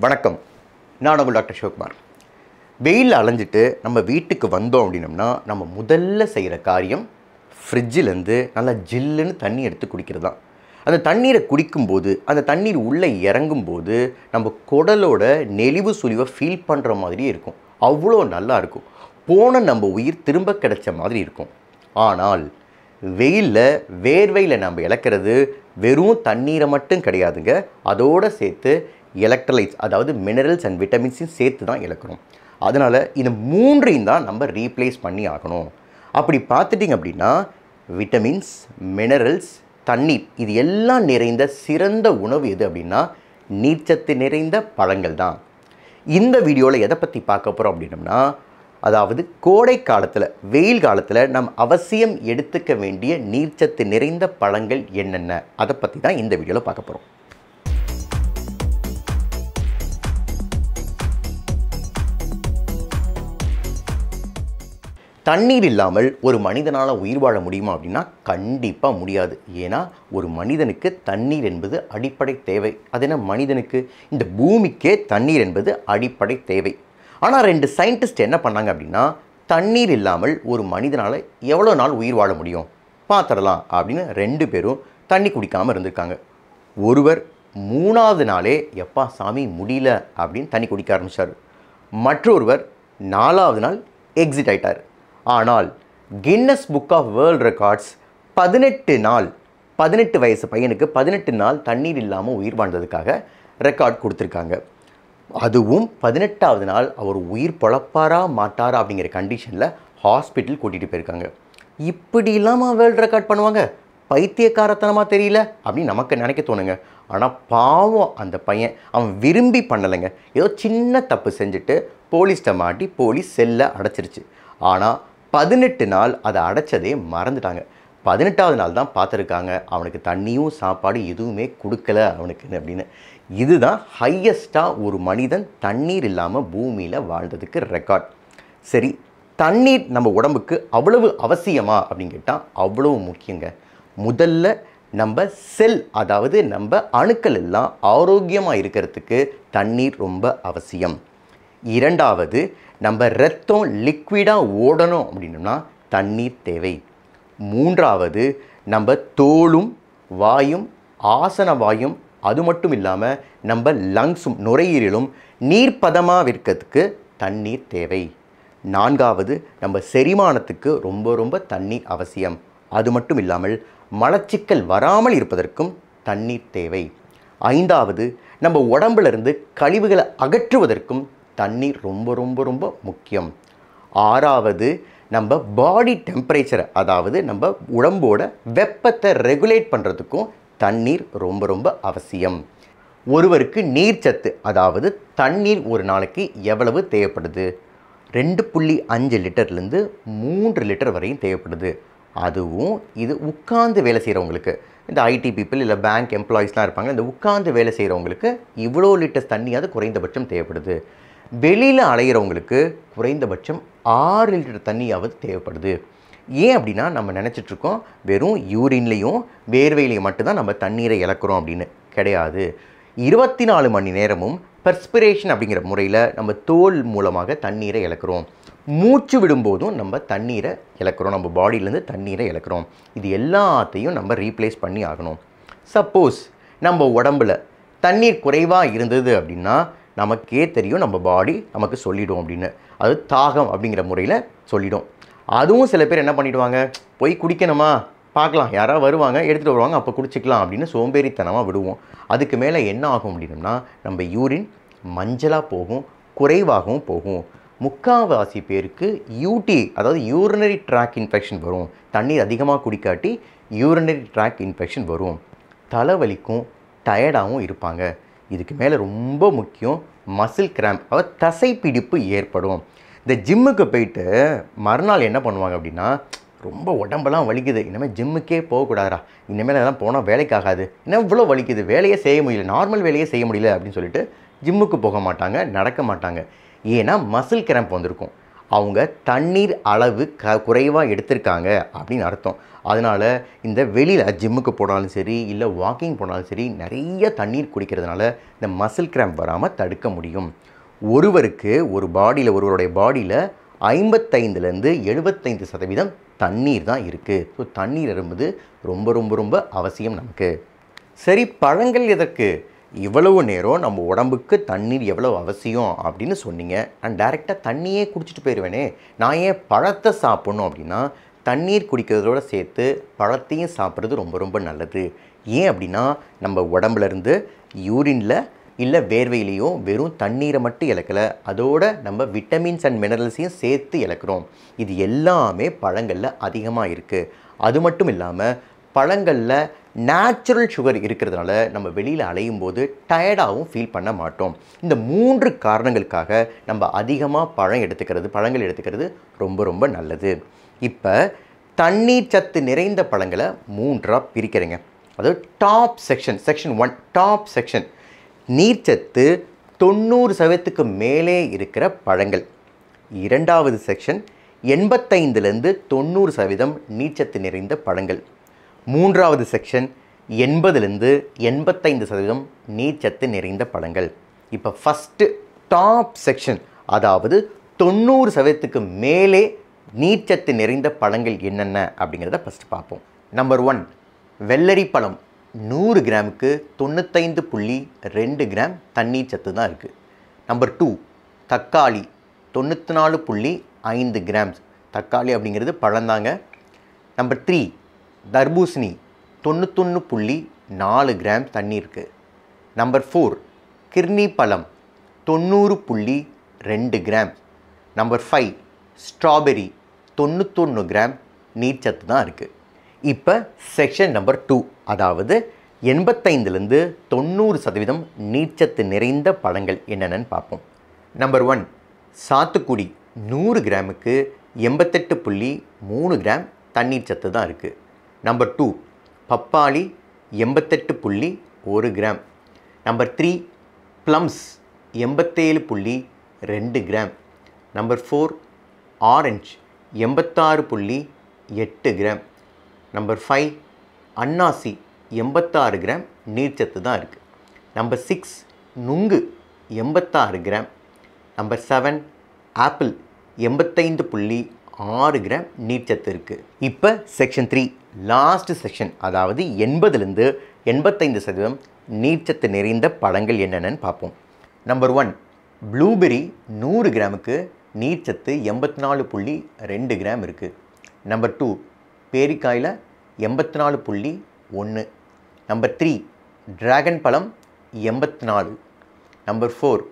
வணக்கம். நான் உங்கள் டாக்டர் சிவகுமார். வெயிலில் அலைஞ்சிட்டு நம்ம வீட்டுக்கு வந்தோம் அப்படின்னம்னா நம்ம முதல்ல செய்கிற காரியம் ஃப்ரிட்ஜிலேருந்து நல்லா ஜில்லுன்னு தண்ணி எடுத்து குடிக்கிறது தான். அந்த தண்ணீரை குடிக்கும்போது அந்த தண்ணீர் உள்ளே இறங்கும்போது நம்ம குடலோட நெளிவு சுழிவை ஃபீல் பண்ணுற மாதிரியே இருக்கும். அவ்வளோ நல்லா இருக்கும். போன நம்ம உயிர் திரும்ப கிடைச்ச மாதிரி இருக்கும். ஆனால் வெயிலில் வேர்வையில் நம்ம இழக்கிறது வெறும் தண்ணீரை மட்டும் கிடையாதுங்க. அதோடு சேர்த்து எலக்ட்ரோலைட்ஸ், அதாவது மினரல்ஸ் அண்ட் விட்டமின்ஸையும் சேர்த்து தான் இழக்கிறோம். அதனால் இந்த மூன்றையும் தான் நம்ம ரீப்ளேஸ் பண்ணி ஆகணும். அப்படி பார்த்துட்டிங்க அப்படின்னா விட்டமின்ஸ், மினரல்ஸ், தண்ணீர் இது எல்லாம் நிறைந்த சிறந்த உணவு எது அப்படின்னா நீர்ச்சத்து நிறைந்த பழங்கள் தான். இந்த வீடியோவில் எதை பற்றி பார்க்க போகிறோம் அப்படின்னம்னா, அதாவது கோடை காலத்தில், வெயில் காலத்தில் நம் அவசியம் எடுத்துக்க வேண்டிய நீர்ச்சத்து நிறைந்த பழங்கள் என்னென்ன, அதை பற்றி தான் இந்த வீடியோவில் பார்க்க போகிறோம். தண்ணீர் இல்லாமல் ஒரு மனிதனால் உயிர் வாழ முடியுமா அப்படின்னா கண்டிப்பாக முடியாது. ஏன்னா ஒரு மனிதனுக்கு தண்ணீர் என்பது அடிப்படை தேவை. அது என்ன, மனிதனுக்கு, இந்த பூமிக்கே தண்ணீர் என்பது அடிப்படை தேவை. ஆனால் 2 சயின்டிஸ்ட் என்ன பண்ணாங்க அப்படின்னா, தண்ணீர் இல்லாமல் ஒரு மனிதனால் எவ்வளோ நாள் உயிர் வாழ முடியும் பார்த்துடலாம் அப்படின்னு 2 பேரும் தண்ணி குடிக்காமல் இருந்திருக்காங்க. ஒருவர் 3ஆவது நாளே எப்பா சாமி முடியல அப்படின்னு தண்ணி குடிக்க ஆரம்பித்தார். மற்றொருவர் 4ஆவது நாள் எக்ஸிட் ஆகிட்டார். ஆனால் Guinness book of world records 18 வயசு பையனுக்கு 18 நாள் தண்ணீர் இல்லாமல் உயிர் வாழ்ந்ததுக்காக ரெக்கார்ட் கொடுத்துருக்காங்க. அதுவும் 18ஆவது நாள் அவர் உயிர் பொழப்பாரா மாட்டாரா அப்படிங்கிற கண்டிஷனில் ஹாஸ்பிட்டல் கூட்டிகிட்டு போயிருக்காங்க. இப்படி இல்லாமல் வேர்ல்டு ரெக்கார்ட் பண்ணுவாங்க, பைத்தியக்காரத்தனமாக தெரியல அப்படின்னு நமக்கு நினைக்க தோணுங்க. ஆனால் பாவம் அந்த பையன், அவன் விரும்பி பண்ணலைங்க. ஏதோ சின்ன தப்பு செஞ்சுட்டு போலீஸ்கிட்ட மாட்டி போலீஸ் செல்லை அடைச்சிருச்சு. ஆனால் 18 நாள் அதை அடைச்சதே மறந்துட்டாங்க. 18ஆவது நாள் தான் பார்த்துருக்காங்க அவனுக்கு தண்ணியும் சாப்பாடு எதுவுமே கொடுக்கல அவனுக்குன்னு அப்படின்னு. இதுதான் ஹையஸ்ட்டாக ஒரு மனிதன் தண்ணீர் இல்லாமல் பூமியில் வாழ்ந்ததுக்கு ரெக்கார்ட். சரி, தண்ணீர் நம்ம உடம்புக்கு அவ்வளவு அவசியமா அப்படின்னு கேட்டால் அவ்வளவு முக்கியங்க. முதல்ல நம்ம செல், அதாவது நம்ம அணுக்கள் எல்லாம் ஆரோக்கியமாக இருக்கிறதுக்கு தண்ணீர் ரொம்ப அவசியம். 2வது, நம்ம ரத்தம் லிக்விடாக ஓடணும் அப்படின்னா தண்ணீர் தேவை. 3வது, நம்ம தோலும் வாயும் ஆசன வாயும், அது மட்டும் இல்லாமல் நம்ம லங்ஸும் நுரையீரலும் நீர்ப்பதமாக இருக்கிறதுக்கு தண்ணீர் தேவை. 4வது, நம்ம செரிமானத்துக்கு ரொம்ப ரொம்ப தண்ணீர் அவசியம். அது மட்டும் இல்லாமல் மலச்சிக்கல் வராமல் இருப்பதற்கும் தண்ணீர் தேவை. 5வது, நம்ம உடம்புலேருந்து கழிவுகளை அகற்றுவதற்கும் தண்ணீர் ரொம்ப ரொம்ப ரொம்ப முக்கியம். 6வது, நம்ம பாடி டெம்பரேச்சரை, அதாவது நம்ம உடம்போட வெப்பத்தை ரெகுலேட் பண்ணுறதுக்கும் தண்ணீர் ரொம்ப ரொம்ப அவசியம். ஒருவருக்கு நீர்ச்சத்து, அதாவது தண்ணீர் ஒரு நாளைக்கு எவ்வளவு தேவைப்படுது? 2.5 லிட்டர்லேருந்து 3 லிட்டர் வரையும் தேவைப்படுது. அதுவும் இது உட்கார்ந்து வேலை செய்கிறவங்களுக்கு, இந்த ஐடி பீப்புள் இல்லை பேங்க் எம்ப்ளாயீஸ்லாம் இருப்பாங்க, இந்த உட்கார்ந்து வேலை செய்கிறவங்களுக்கு இவ்வளோ லிட்டர்ஸ் தண்ணியாவது குறைந்தபட்சம் தேவைப்படுது. வெளியில் அலைகிறவங்களுக்கு குறைந்தபட்சம் 6 லிட்டர் தண்ணியாவது தேவைப்படுது. ஏன் அப்படின்னா நம்ம நினச்சிட்ருக்கோம் வெறும் யூரின்லேயும் வேர்வையிலையும் மட்டும்தான் நம்ம தண்ணீரை இழக்கிறோம் அப்படின்னு. கிடையாது. 24 மணி நேரமும் பெர்ஸ்பிரேஷன் அப்படிங்கிற முறையில் நம்ம தோல் மூலமாக தண்ணீரை இழக்கிறோம். மூச்சு விடும்போதும் நம்ம தண்ணீரை இழக்கிறோம், நம்ம பாடியிலேருந்து தண்ணீரை இழக்கிறோம். இது எல்லாத்தையும் நம்ம ரீப்ளேஸ் பண்ணி ஆகணும். சப்போஸ் நம்ம உடம்பில் தண்ணீர் குறைவாக இருந்தது அப்படின்னா நமக்கே தெரியும், நம்ம பாடி நமக்கு சொல்லிடும் அப்படின்னு. அது தாகம் அப்படிங்கிற முறையில் சொல்லிடும். அதுவும் சில பேர் என்ன பண்ணிவிடுவாங்க, போய் குடிக்கணுமா பார்க்கலாம், யாராவது வருவாங்க எடுத்துகிட்டு வருவாங்க அப்போ குடிச்சிக்கலாம் அப்படின்னு சோம்பேறித்தனமாக விடுவோம். அதுக்கு மேலே என்ன ஆகும் அப்படின்னா நம்ம யூரின் மஞ்சளாக போகும், குறைவாகவும் போகும். முக்கால்வாசி பேருக்கு யூடி, அதாவது யூரினரி ட்ராக் இன்ஃபெக்ஷன் வரும். தண்ணீர் அதிகமாக குடிக்காட்டி யூரினரி ட்ராக் இன்ஃபெக்ஷன் வரும். தலைவலிக்கும், டயர்டாகவும் இருப்பாங்க. இதுக்கு மேலே ரொம்ப முக்கியம் மசில் கிராம்ப், அதாவது தசைப்பிடிப்பு ஏற்படும். இந்த ஜிம்முக்கு போயிட்டு மறுநாள் என்ன பண்ணுவாங்க அப்படின்னா, ரொம்ப உடம்பெல்லாம் வலிக்குது, இனிமேல் ஜிம்முக்கே போகக்கூடாதா, இனிமேல் அதெல்லாம் போனால் வேலைக்காகாது, இன்னும் இவ்வளோ வலிக்குது, வேலையே செய்ய முடியல, நார்மல் வேலையே செய்ய முடியல அப்படின்னு சொல்லிட்டு ஜிம்முக்கு போக மாட்டாங்க, நடக்க மாட்டாங்க. ஏன்னா மசில் கிராம்ப் வந்திருக்கும். அவங்க தண்ணீர் அளவு குறைவாக எடுத்திருக்காங்க அப்படின்னு அர்த்தம். அதனால் இந்த வெளியில் ஜிம்முக்கு போனாலும் சரி, இல்லை வாக்கிங் போனாலும் சரி, நிறைய தண்ணீர் குடிக்கிறதுனால இந்த மசில் கிராம்ப் வராமல் தடுக்க முடியும். ஒருவருடைய பாடியில் 55லேருந்து 75% தண்ணீர் தான் இருக்குது. ஸோ தண்ணீர் என்பது ரொம்ப ரொம்ப ரொம்ப அவசியம் நமக்கு. சரி, பழங்கள் எதற்கு? இவ்வளவு நேரம் நம்ம உடம்புக்கு தண்ணீர் எவ்வளோ அவசியம் அப்படின்னு சொன்னீங்க. நான் டைரெக்டாக தண்ணியே குடிச்சிட்டு போயிடுவேனே, நான் ஏன் பழத்தை சாப்பிட்ணும் அப்படின்னா, தண்ணீர் குடிக்கிறதோடு சேர்த்து பழத்தையும் சாப்பிட்றது ரொம்ப ரொம்ப நல்லது. ஏன் அப்படின்னா, நம்ம உடம்புலேருந்து யூரினில் இல்லை வேர்வையிலையோ வெறும் தண்ணீரை மட்டும் இழக்கலை, அதோட நம்ம விட்டமின்ஸ் அண்ட் மினரல்ஸையும் சேர்த்து இழக்கிறோம். இது எல்லாமே பழங்களில் அதிகமாக இருக்குது. அது மட்டும் இல்லாமல் பழங்களில் நேச்சுரல் சுகர் இருக்கிறதுனால நம்ம வெளியில் அலையும் போது டயர்டாகவும் ஃபீல் பண்ண மாட்டோம். இந்த 3 காரணங்களுக்காக நம்ம அதிகமாக பழங்கள் எடுத்துக்கிறது ரொம்ப ரொம்ப நல்லது. இப்போ தண்ணீர் சத்து நிறைந்த பழங்களை 3ஆக பிரிக்கிறேங்க. அதாவது டாப் செக்ஷன் 1 டாப் செக்ஷன் நீர்ச்சத்து 90% மேலே இருக்கிற பழங்கள். 2வது செக்ஷன் 85லேருந்து 90% நீர்ச்சத்து நிறைந்த பழங்கள். 3வது செக்ஷன் 80லேருந்து 85% நீர்ச்சத்து நிறைந்த பழங்கள். இப்போ ஃபஸ்ட்டு டாப் செக்ஷன், அதாவது 90%க்கு மேலே நீர்ச்சத்து நிறைந்த பழங்கள் என்னென்ன அப்படிங்கிறத ஃபஸ்ட்டு பார்ப்போம். நம்பர் 1 வெள்ளரி பழம். 100 கிராமுக்கு 95.2 கிராம் தண்ணீர் சத்து தான் இருக்குது. நம்பர் 2 தக்காளி 94.5 கிராம்ஸ். தக்காளி அப்படிங்கிறது பழந்தாங்க. நம்பர் 3 தர்பூசணி 91.4 கிராம் தண்ணி இருக்குது. நம்பர் 4 கிர்னி பழம் 90.2 கிராம். நம்பர் 5 ஸ்ட்ராபெரி 91 கிராம் நீர்ச்சத்து தான் இருக்குது. இப்போ செக்ஷன் நம்பர் 2, அதாவது 85லேருந்து 90% நீர்ச்சத்து நிறைந்த பழங்கள் என்னென்னு பார்ப்போம். நம்பர் 1 சாத்துக்குடி. 100 கிராமுக்கு 88.3 கிராம் தண்ணீர் சத்து தான் இருக்குது. நம்பர் 2 பப்பாளி 88.1 gram. Number 3 plums 87.2 gram. Number 4 orange 86.8 gram. Number 5 அன்னாசி 86 கிராம் நீர்ச்சத்து தான் இருக்குது. நம்பர் 6 நுங்கு 86 கிராம். நம்பர் 7 ஆப்பிள் 85.6 கிராம் நீர்ச்சத்து இருக்குது. இப்போ செக்ஷன் 3 லாஸ்ட் செக்ஷன், அதாவது 80லேருந்து 85% நீர்ச்சத்து நிறைந்த பழங்கள் என்னென்னு பார்ப்போம். Number 1 blueberry. 100 கிராமுக்கு நீர்ச்சத்து 84.2 கிராம் இருக்குது. நம்பர் 2 பேரிக்காயில் 84.1. நம்பர் 3 டிராகன் பழம் 84. நம்பர் 4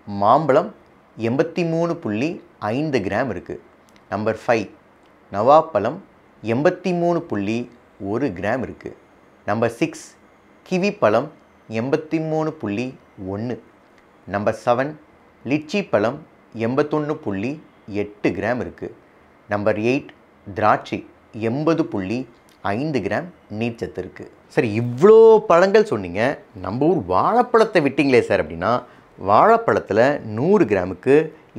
மாம்பழம் 83.5 கிராம் இருக்குது. நம்பர் 5 நவாப்பழம் 83.1 கிராம் இருக்குது. நம்பர் 6 கிவி பழம் 83.1. நம்பர் 7 லிச்சி பழம் 81.8 கிராம் இருக்குது. நம்பர் 8 திராட்சை 80.5 கிராம் நீர்ச்சத்து இருக்குது. சரி, இவ்வளோ பழங்கள் சொன்னீங்க, நம்ம ஊர் வாழைப்பழத்தை விட்டீங்களே சார் அப்படின்னா, வாழைப்பழத்தில் 100 கிராமுக்கு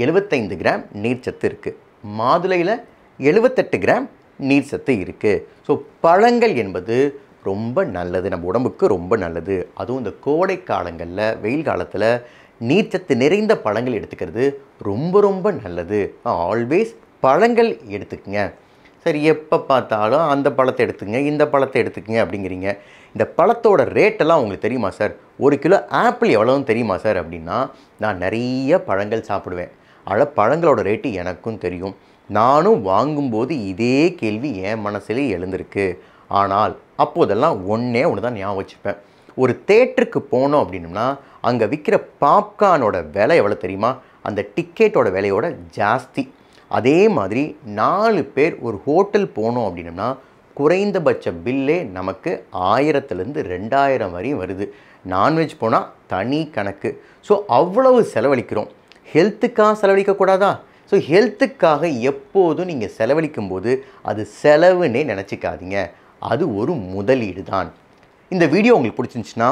75 கிராம் நீர்ச்சத்து இருக்குது. மாதுளையில் 78 கிராம் நீர்ச்சத்து இருக்குது. ஸோ பழங்கள் என்பது ரொம்ப நல்லது, நம்ம உடம்புக்கு ரொம்ப நல்லது. அதுவும் இந்த கோடை காலங்களில், வெயில் காலத்தில் நீர்ச்சத்து நிறைந்த பழங்கள் எடுத்துக்கிறது ரொம்ப ரொம்ப நல்லது. ஆல்வேஸ் பழங்கள் எடுத்துக்கங்க. சரி, எப்போ பார்த்தாலும் அந்த பழத்தை எடுத்துங்க, இந்த பழத்தை எடுத்துக்கங்க அப்படிங்கிறீங்க. இந்த பழத்தோட ரேட்டெல்லாம் உங்களுக்கு தெரியுமா சார்? 1 கிலோ ஆப்பிள் எவ்வளோன்னு தெரியுமா சார் அப்படின்னா, நான் நிறைய பழங்கள் சாப்பிடுவேன். ஆனால் பழங்களோட ரேட்டு எனக்கும் தெரியும். நானும் வாங்கும்போது இதே கேள்வி என் மனசிலே எழுந்திருக்கு. ஆனால் அப்போதெல்லாம் ஒன்று தான் ஞாபகம் வச்சுப்பேன். ஒரு தேட்டருக்கு போனோம் அப்படின்னோம்னா அங்கே விற்கிற பாப்கார்னோட விலை எவ்வளோ தெரியுமா? அந்த டிக்கெட்டோட விலையோட ஜாஸ்தி. அதே மாதிரி 4 பேர் ஒரு ஹோட்டல் போனோம் அப்படின்னோம்னா குறைந்தபட்ச பில்லே நமக்கு 1000லேருந்து 2000 வரையும் வருது. நான்வெஜ் போனால் தனி கணக்கு. ஸோ அவ்வளவு செலவழிக்கிறோம். ஹெல்த்துக்காக செலவழிக்கக்கூடாதா? ஸோ ஹெல்த்துக்காக எப்போதும் நீங்கள் செலவழிக்கும் போது அது செலவுன்னே நினச்சிக்காதீங்க, அது ஒரு முதலீடு தான். இந்த வீடியோ உங்களுக்கு பிடிச்சிருந்துச்சுன்னா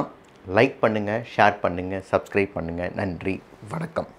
லைக் பண்ணுங்கள், ஷேர் பண்ணுங்கள், சப்ஸ்கிரைப் பண்ணுங்கள். நன்றி, வணக்கம்.